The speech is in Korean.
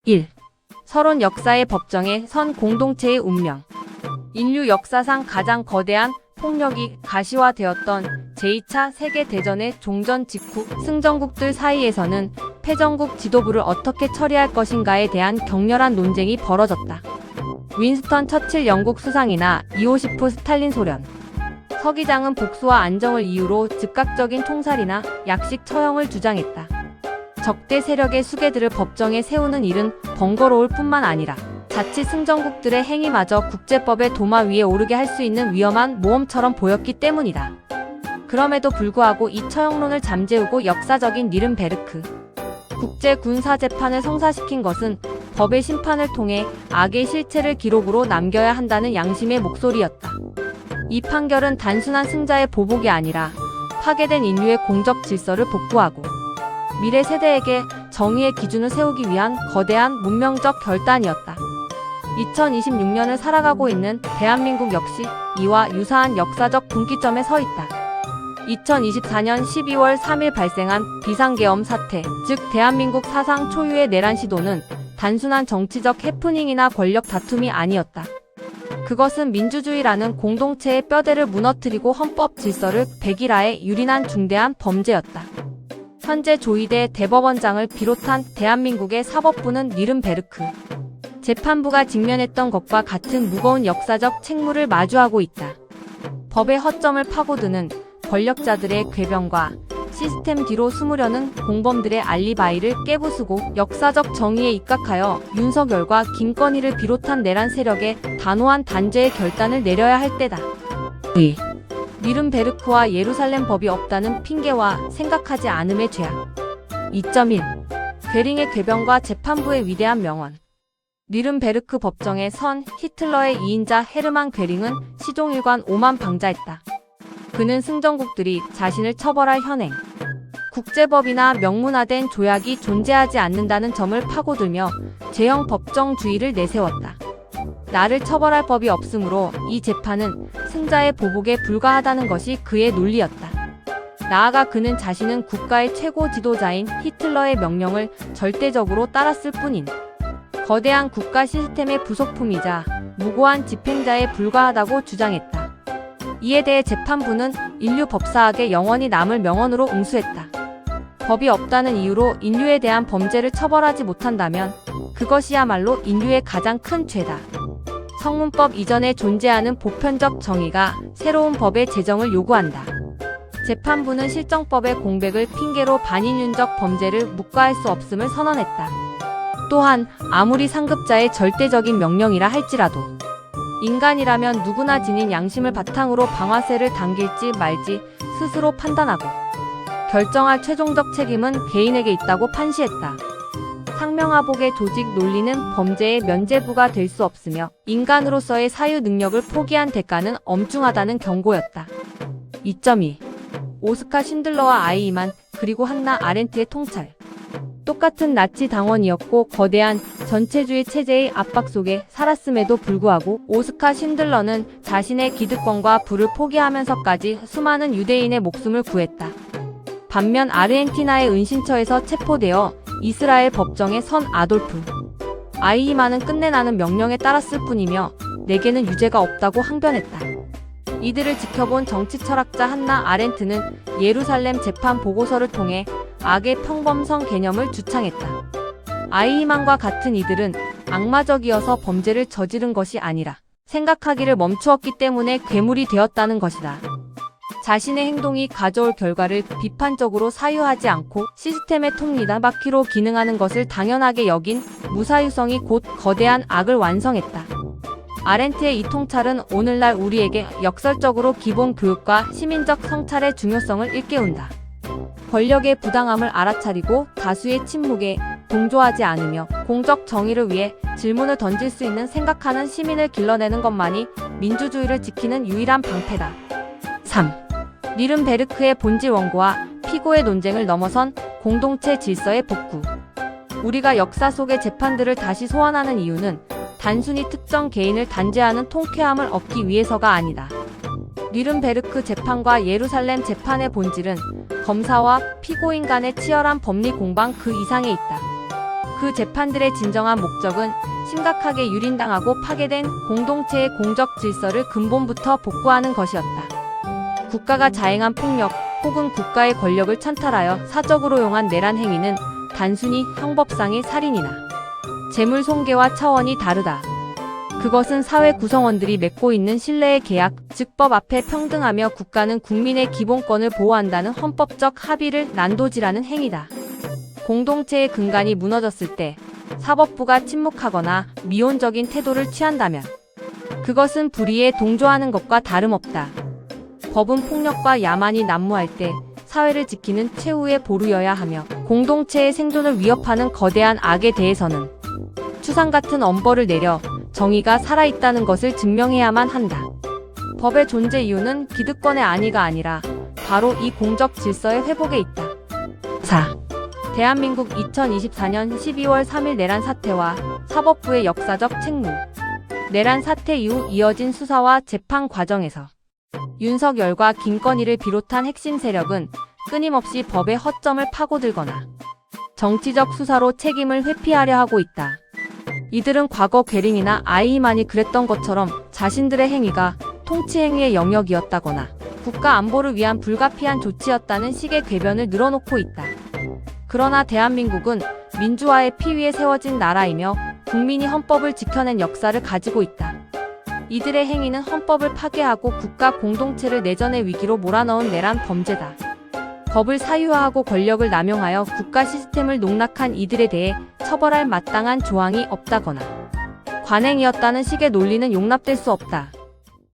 1. 서론 역사의 법정에 선 공동체의 운명. 인류 역사상 가장 거대한 폭력이 가시화되었던 제2차 세계대전의 종전 직후 승전국들 사이에서는 패전국 지도부를 어떻게 처리할 것인가에 대한 격렬한 논쟁이 벌어졌다. 윈스턴 처칠 영국 수상이나 이오시프 스탈린 소련, 서기장은 복수와 안정을 이유로 즉각적인 통살이나 약식 처형을 주장했다. 적대 세력의 수괴들을 법정에 세우는 일은 번거로울 뿐만 아니라 자칫 승전국들의 행위마저 국제법의 도마 위에 오르게 할 수 있는 위험한 모험처럼 보였기 때문이다. 그럼에도 불구하고 이 처형론을 잠재우고 역사적인 니른베르크 국제군사재판을 성사시킨 것은 법의 심판을 통해 악의 실체를 기록으로 남겨야 한다는 양심의 목소리였다. 이 판결은 단순한 승자의 보복이 아니라 파괴된 인류의 공적 질서를 복구하고 미래 세대에게 정의의 기준을 세우기 위한 거대한 문명적 결단이었다. 2026년을 살아가고 있는 대한민국 역시 이와 유사한 역사적 분기점에 서 있다. 2024년 12월 3일 발생한 비상계엄 사태, 즉 대한민국 사상 초유의 내란 시도는 단순한 정치적 해프닝이나 권력 다툼이 아니었다. 그것은 민주주의라는 공동체의 뼈대를 무너뜨리고 헌법 질서를 백일화해 유린한 중대한 범죄였다. 현재 조희대 대법원장을 비롯한 대한민국의 사법부는 니른베르크 재판부가 직면했던 것과 같은 무거운 역사적 책무를 마주하고 있다. 법의 허점을 파고드는 권력자들의 궤변과 시스템 뒤로 숨으려는 공범들의 알리바이를 깨부수고 역사적 정의에 입각하여 윤석열과 김건희를 비롯한 내란 세력에 단호한 단죄의 결단을 내려야 할 때다. 니른베르크와 예루살렘 법이 없다는 핑계와 생각하지 않음의 죄악. 2.1. 괴링의 궤변과 재판부의 위대한 명언. 니른베르크 법정에 선 히틀러의 2인자 헤르만 괴링은 시종일관 오만방자했다. 그는 승전국들이 자신을 처벌할 현행, 국제법이나 명문화된 조약이 존재하지 않는다는 점을 파고들며 죄형 법정주의를 내세웠다. 나를 처벌할 법이 없으므로 이 재판은 승자의 보복에 불과하다는 것이 그의 논리였다. 나아가 그는 자신은 국가의 최고 지도자인 히틀러의 명령을 절대적으로 따랐을 뿐인 거대한 국가 시스템의 부속품이자 무고한 집행자에 불과하다고 주장했다. 이에 대해 재판부는 인류 법사학에 영원히 남을 명언으로 응수했다. 법이 없다는 이유로 인류에 대한 범죄를 처벌하지 못한다면 그것이야말로 인류의 가장 큰 죄다. 성문법 이전에 존재하는 보편적 정의가 새로운 법의 제정을 요구한다. 재판부는 실정법의 공백을 핑계로 반인륜적 범죄를 묵과할 수 없음을 선언했다. 또한 아무리 상급자의 절대적인 명령이라 할지라도 인간이라면 누구나 지닌 양심을 바탕으로 방아쇠를 당길지 말지 스스로 판단하고 결정할 최종적 책임은 개인에게 있다고 판시했다. 상명하복의 조직 논리는 범죄의 면죄부가 될 수 없으며 인간으로서의 사유 능력을 포기한 대가는 엄중하다는 경고였다. 2.2. 오스카 쉰들러와 아이이만 그리고 한나 아렌트의 통찰. 똑같은 나치 당원이었고 거대한 전체주의 체제의 압박 속에 살았음에도 불구하고 오스카 쉰들러는 자신의 기득권과 부를 포기하면서까지 수많은 유대인의 목숨을 구했다. 반면 아르헨티나의 은신처에서 체포되어 이스라엘 법정에 선 아돌프 아이히만은 끝내 나는 명령에 따랐을 뿐이며 내게는 유죄가 없다고 항변했다. 이들을 지켜본 정치 철학자 한나 아렌트는 예루살렘 재판 보고서를 통해 악의 평범성 개념을 주창했다. 아이히만과 같은 이들은 악마적이어서 범죄를 저지른 것이 아니라 생각하기를 멈추었기 때문에 괴물이 되었다는 것이다. 자신의 행동이 가져올 결과를 비판적으로 사유하지 않고 시스템의 톱니바퀴로 기능하는 것을 당연하게 여긴 무사유성이 곧 거대한 악을 완성했다. 아렌트의 이 통찰은 오늘날 우리에게 역설적으로 기본 교육과 시민적 성찰의 중요성을 일깨운다. 권력의 부당함을 알아차리고 다수의 침묵에 동조하지 않으며 공적 정의를 위해 질문을 던질 수 있는 생각하는 시민을 길러내는 것만이 민주주의를 지키는 유일한 방패다. 3. 니른베르크의 본질 원고와 피고의 논쟁을 넘어선 공동체 질서의 복구. 우리가 역사 속의 재판들을 다시 소환하는 이유는 단순히 특정 개인을 단죄하는 통쾌함을 얻기 위해서가 아니다. 니른베르크 재판과 예루살렘 재판의 본질은 검사와 피고인 간의 치열한 법리 공방 그 이상에 있다. 그 재판들의 진정한 목적은 심각하게 유린당하고 파괴된 공동체의 공적 질서를 근본부터 복구하는 것이었다. 국가가 자행한 폭력 혹은 국가의 권력을 찬탈하여 사적으로 용한 내란 행위는 단순히 형법상의 살인이나 재물 손괴와 차원이 다르다. 그것은 사회 구성원들이 맺고 있는 신뢰의 계약, 즉 법 앞에 평등하며 국가는 국민의 기본권을 보호한다는 헌법적 합의를 난도질하는 행위다. 공동체의 근간이 무너졌을 때 사법부가 침묵하거나 미온적인 태도를 취한다면 그것은 불의에 동조하는 것과 다름없다. 법은 폭력과 야만이 난무할 때 사회를 지키는 최후의 보루여야 하며 공동체의 생존을 위협하는 거대한 악에 대해서는 추상 같은 엄벌을 내려 정의가 살아있다는 것을 증명해야만 한다. 법의 존재 이유는 기득권의 안위가 아니라 바로 이 공적 질서의 회복에 있다. 4. 대한민국 2024년 12월 3일 내란 사태와 사법부의 역사적 책무. 내란 사태 이후 이어진 수사와 재판 과정에서 윤석열과 김건희를 비롯한 핵심 세력은 끊임없이 법의 허점을 파고들거나 정치적 수사로 책임을 회피하려 하고 있다. 이들은 과거 괴링이나 아이히만이 그랬던 것처럼 자신들의 행위가 통치행위의 영역이었다거나 국가 안보를 위한 불가피한 조치였다는 식의 궤변을 늘어놓고 있다. 그러나 대한민국은 민주화의 피위에 세워진 나라이며 국민이 헌법을 지켜낸 역사를 가지고 있다. 이들의 행위는 헌법을 파괴하고 국가 공동체를 내전의 위기로 몰아넣은 내란 범죄다. 법을 사유화하고 권력을 남용하여 국가 시스템을 농락한 이들에 대해 처벌할 마땅한 조항이 없다거나 관행이었다는 식의 논리는 용납될 수 없다.